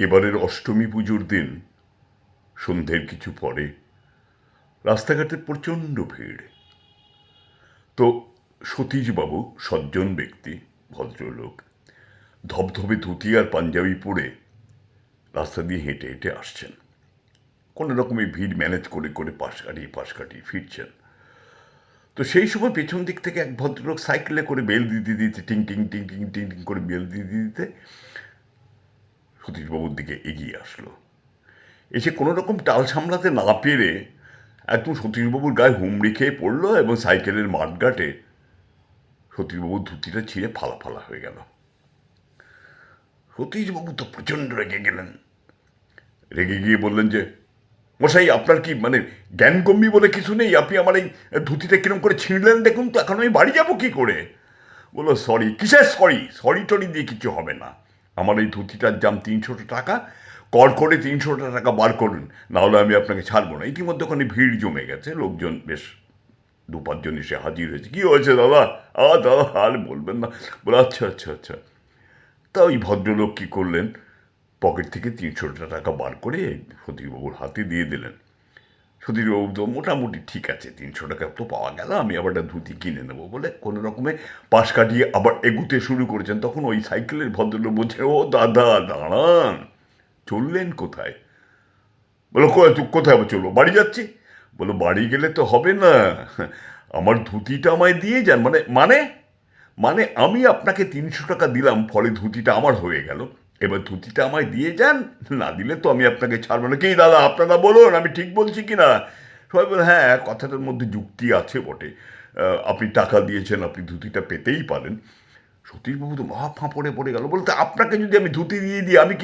এবারের অষ্টমী পুজোর দিন সন্ধ্যের কিছু পরে রাস্তাঘাটে প্রচণ্ড ভিড়। তো সতীশবাবু সজ্জন ব্যক্তি, ভদ্রলোক, ধবধবে ধুতি আর পাঞ্জাবি পরে রাস্তা দিয়ে হেঁটে হেঁটে আসছেন। কোনো রকমের ভিড় ম্যানেজ করে করে পাশ কাটিয়ে ফিরছেন। তো সেই সময় পেছন দিক থেকে এক ভদ্রলোক সাইকেলে করে বেল দিতে দিতে টিং টিং টিং টিং টিং টিং করে বেল দিতে দিতে সতীশবাবুর দিকে এগিয়ে আসলো। এসে কোনো রকম টাল সামলাতে না পেরে একদম সতীশবাবুর গায়ে হুমড়ি খেয়ে পড়লো এবং সাইকেলের মাঠঘাটে সতীশবাবুর ধুতিটা ছিঁড়ে ফালা ফালা হয়ে গেল। সতীশবাবু তো প্রচণ্ড রেগে গেলেন। রেগে গিয়ে বললেন যে, মশাই আপনার কি জ্ঞানগম্যি বলে কিছু নেই? আপনি আমার এই ধুতিটা কিরম করে ছিঁড়লেন দেখুন তো, এখন আমি বাড়ি যাবো কি করে? বললো, সরি। কিসের সরি? সরি টরি দিয়ে কিছু হবে না। আমার এই ধুতিটার দাম 300 টাকা, কর করে 300 টাকা বার করুন, নাহলে আমি আপনাকে ছাড়বো না। ইতিমধ্যে ওখানে ভিড় জমে গেছে, লোকজন বেশ 2-5 জন এসে হাজির হয়েছে। কী হয়েছে দাদা? দাদা আর বলবেন না। বলে, আচ্ছা আচ্ছা আচ্ছা। তা ওই ভদ্রলোক কী করলেন, পকেট থেকে 300 টাকা বার করে সতীশবাবুর হাতে দিয়ে দিলেন। সতীশবাবু তো মোটামুটি ঠিক আছে, 300 টাকা তো পাওয়া গেল, আমি আবার একটা ধুতি কিনে নেবো বলে কোনো রকমে পাশ কাটিয়ে আবার এগুতে শুরু করেছেন। তখন ওই সাইকেলের ভদ্রলোক বলছে, ও দাদা দাঁড়ান, চললেন কোথায়? বলো, কোথায় চলবো? বাড়ি যাচ্ছি। বলো, বাড়ি গেলে তো হবে না, আমার ধুতিটা আমায় দিয়ে যান। মানে মানে মানে আমি আপনাকে 300 টাকা দিলাম, ফলে ধুতিটা আমার হয়ে গেল। এবার ধুতিটা আমায় দিয়ে যান, না দিলে তো আমি আপনাকে ছাড়বো না। কি দাদা, আপনারা বলুন আমি ঠিক বলছি কি না? সবাই বলে, হ্যাঁ, কথাটার মধ্যে যুক্তি আছে বটে। আপনি টাকা দিয়েছেন, আপনি ধুতিটা পেতেই পারেন। সতীশবাবু তো মহা ফাঁপড়ে পড়ে গেল। বলতে, আপনাকে যদি আমি ধুতি দিয়ে দিই, আমি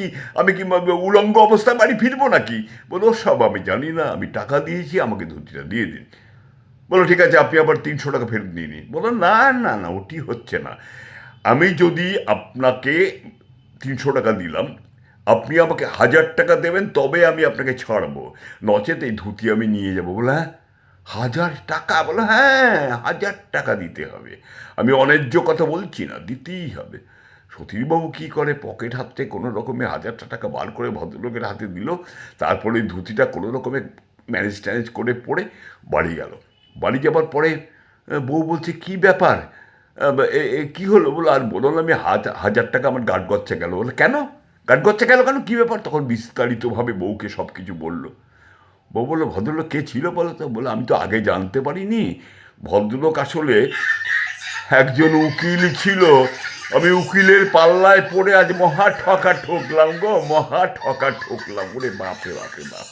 কি উলঙ্গ অবস্থায় বাড়ি ফিরবো নাকি? বলো, সব আমি জানি না, আমি টাকা দিয়েছি, আমাকে ধুতিটা দিয়ে দিন। বলো, ঠিক আছে, আপনি আবার 300 টাকা ফেরত নিয়ে নিন। বলো, না না না, ওটি হচ্ছে না। আমি যদি আপনাকে 300 টাকা দিলাম, আপনি আমাকে 1000 টাকা দেবেন, তবে আমি আপনাকে ছাড়বো, নচেত এই ধুতি আমি নিয়ে যাবো। বলে, হ্যাঁ, 1000 টাকা? বলো, হ্যাঁ, 1000 টাকা দিতে হবে। আমি অন্যায্য কথা বলছি না, দিতেই হবে। সতীশবাবু কী করে, পকেট হাতে কোনো রকমে 1000 টাকা বার করে ভদ্রলোকের হাতে দিল। তারপরে ধুতিটা কোনো রকমে ম্যানেজ করে পরে বাড়ি গেল। বাড়ি যাবার পরে বউ বলছে, কী ব্যাপার, কী হলো? বলো, আর বলো না, আমি 1000 টাকা আমার গাঁট গচ্ছা গেল। বলে, কেন গাঁট গচ্ছা গেল কেন, কী ব্যাপার? তখন বিস্তারিতভাবে বউকে সব কিছু বললো। বউ বললো, ভদ্রলোক কে ছিল বলো তো? বলে, আমি তো আগে জানতে পারিনি, ভদ্রলোক আসলে একজন উকিল ছিল। আমি উকিলের পাল্লায় পড়ে আজ মহা ঠকা ঠকলাম গো, মহা ঠকা ঠকলাম। ওরে বাপরে বাপরে বাপ।